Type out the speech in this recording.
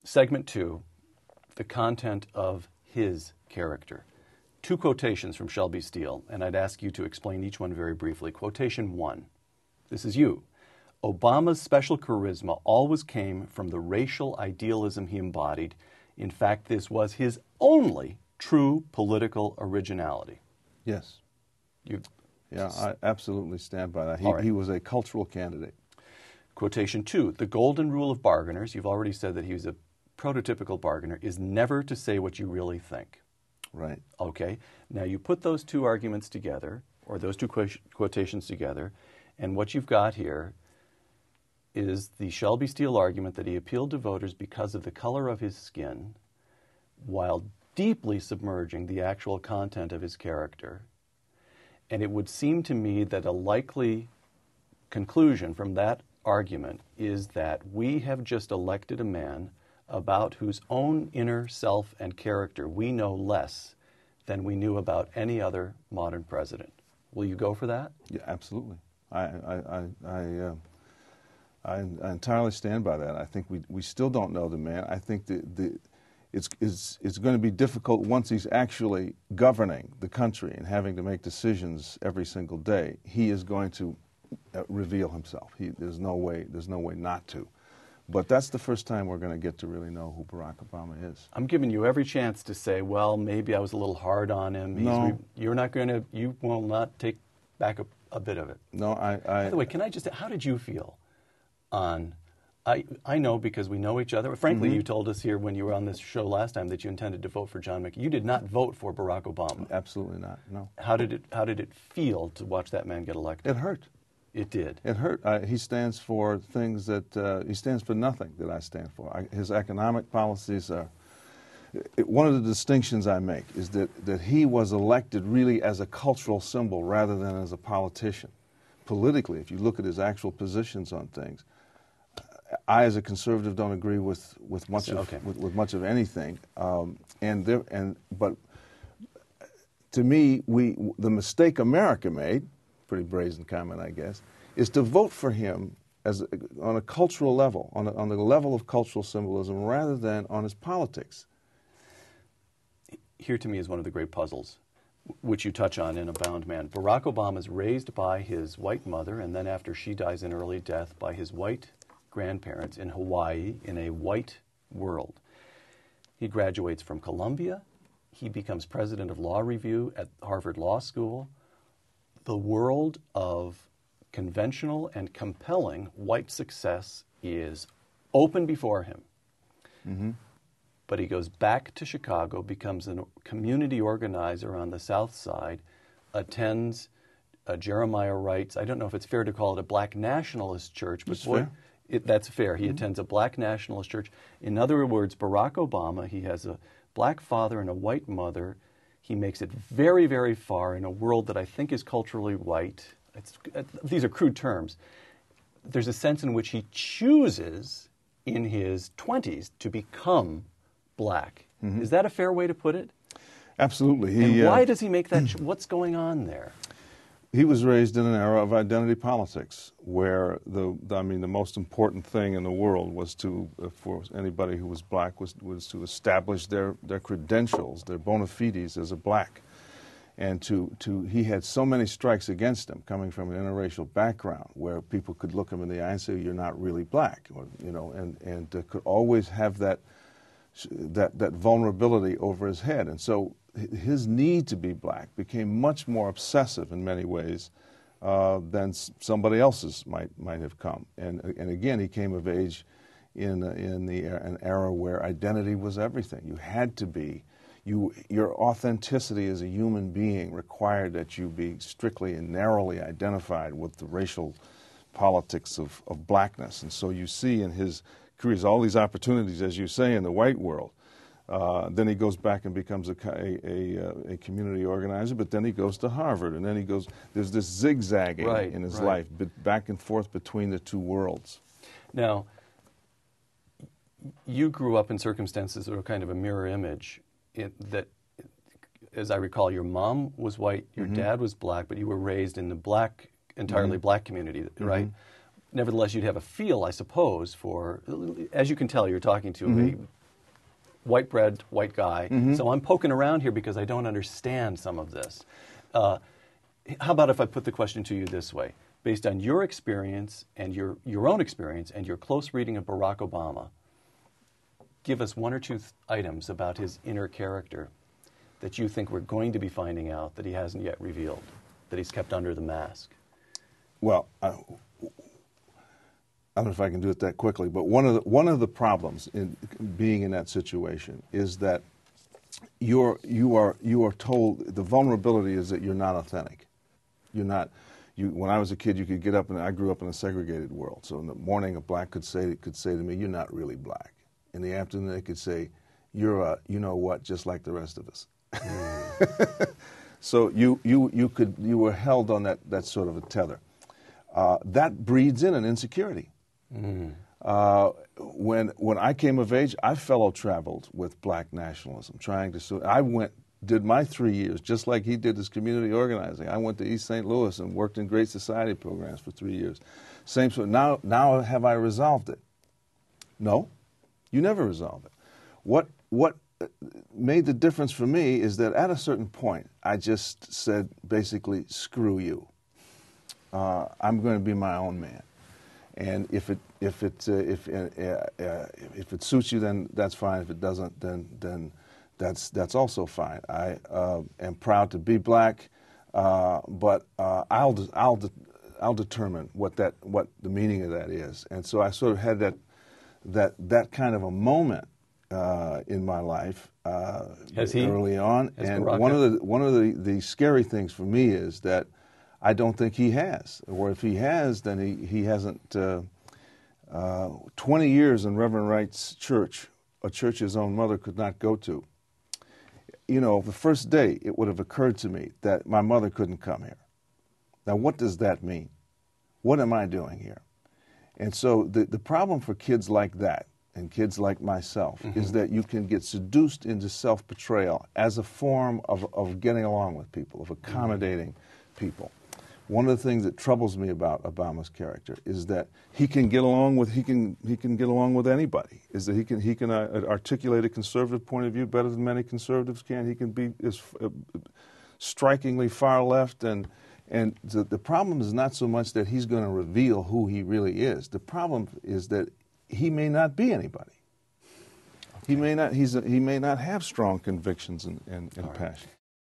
Segment 2, the content of his character. 2 quotations from Shelby Steele, and I'd ask you to explain each one very briefly. Quotation 1, this is you. Obama's special charisma always came from the racial idealism he embodied. In fact, this was his only true political originality. Yes. You Yeah, I absolutely stand by that. All He right. was a cultural candidate. Quotation 2, the golden rule of bargainers, you've already said that he was a prototypical bargainer, is never to say what you really think. Right. Okay, now you put those 2 arguments together, or those 2 quotations together, and what you've got here is the Shelby Steele argument that he appealed to voters because of the color of his skin, while deeply submerging the actual content of his character. And it would seem to me that a likely conclusion from that argument is that we have just elected a man about whose own inner self and character we know less than we knew about any other modern president. Will you go for that? Yeah, absolutely. I entirely stand by that. I think we still don't know the man. I think it's going to be difficult once he's actually governing the country and having to make decisions every single day. He is going to reveal himself. There's no way not to. But that's the first time we're going to get to really know who Barack Obama is. I'm giving you every chance to say, well, maybe I was a little hard on him. No. You will not take back a bit of it. No, By the way, can I just, how did you feel on, I know because we know each other. Frankly, you told us here when you were on this show last time that you intended to vote for John McCain. You did not vote for Barack Obama. Absolutely not, no. How did it feel to watch that man get elected? It hurt. It did. It hurt. He stands for things that, he stands for nothing that I stand for. His economic policies are, one of the distinctions I make is that he was elected really as a cultural symbol rather than as a politician. Politically, if you look at his actual positions on things, I, as a conservative, don't agree with much of anything. But to me, the mistake America made, pretty brazen comment, I guess, is to vote for him on a cultural level, on the level of cultural symbolism, rather than on his politics. Here, to me, is one of the great puzzles, which you touch on in A Bound Man. Barack Obama is raised by his white mother, and then after she dies in early death, by his white grandparents in Hawaii, in a white world. He graduates from Columbia. He becomes president of Law Review at Harvard Law School. The world of conventional and compelling white success is open before him. Mm-hmm. But he goes back to Chicago, becomes a community organizer on the South Side, attends Jeremiah Wright's, I don't know if it's fair to call it a black nationalist church, but that's fair. He attends a black nationalist church. In other words, Barack Obama, he has a black father and a white mother. He makes it very, very far in a world that I think is culturally white. These are crude terms. There's a sense in which he chooses in his 20s to become black. Mm-hmm. Is that a fair way to put it? Absolutely. And why does he make that? What's going on there? He was raised in an era of identity politics, where the most important thing in the world was to, for anybody who was black, was to establish their credentials, their bona fides as a black, and he had so many strikes against him, coming from an interracial background, where people could look him in the eye and say, "You're not really black," or, and could always have that vulnerability over his head, and so his need to be black became much more obsessive in many ways than somebody else's might have come. And again, he came of age in an era where identity was everything. You had to be. Your authenticity as a human being required that you be strictly and narrowly identified with the racial politics of blackness. And so you see in his career all these opportunities, as you say, in the white world. Then he goes back and becomes a community organizer, but then he goes to Harvard, and then he goes, there's this zigzagging in his life, back and forth between the two worlds. Now, you grew up in circumstances that were kind of a mirror image, that, as I recall, your mom was white, your dad was black, but you were raised in the entirely black community, right? nevertheless, you'd have a feel, I suppose, for, as you can tell, you're talking to a white-bread, white guy. So I'm poking around here because I don't understand some of this. How about if I put the question to you this way? Based on your experience and your own experience and your close reading of Barack Obama, give us one or two items about his inner character that you think we're going to be finding out that he hasn't yet revealed, that he's kept under the mask. Well, I don't know if I can do it that quickly, but one of the problems in being in that situation is that you are told the vulnerability is that you're not authentic. You're not. When I was a kid, you could get up, and I grew up in a segregated world. So in the morning, a black could say to me, "You're not really black." In the afternoon, they could say, "You're a, you know what, just like the rest of us." So you were held on that sort of a tether. That breeds in an insecurity. When I came of age, I fellow traveled with black nationalism, did my 3 years, just like he did his community organizing. I went to East St. Louis and worked in Great Society programs for 3 years. Same sort. Now have I resolved it? No, you never resolve it. What made the difference for me is that at a certain point, I just said basically, screw you. I'm going to be my own man, and if it suits you, then that's fine. If it doesn't, then that's also fine. I am proud to be black, but I'll determine what the meaning of that is. And so I sort of had that kind of a moment in my life early on. And one of the scary things for me is that I don't think he has, or if he has, then he hasn't. 20 years in Reverend Wright's church, a church his own mother could not go to. You know, the first day it would have occurred to me that my mother couldn't come here. Now, what does that mean? What am I doing here? And so the problem for kids like that and kids like myself is that you can get seduced into self-betrayal as a form of getting along with people, of accommodating people. One of the things that troubles me about Obama's character is that he can get along with anybody. Is that he can articulate a conservative point of view better than many conservatives can. He can be strikingly far left, and the problem is not so much that he's going to reveal who he really is. The problem is that he may not be anybody. He may not have strong convictions and passion.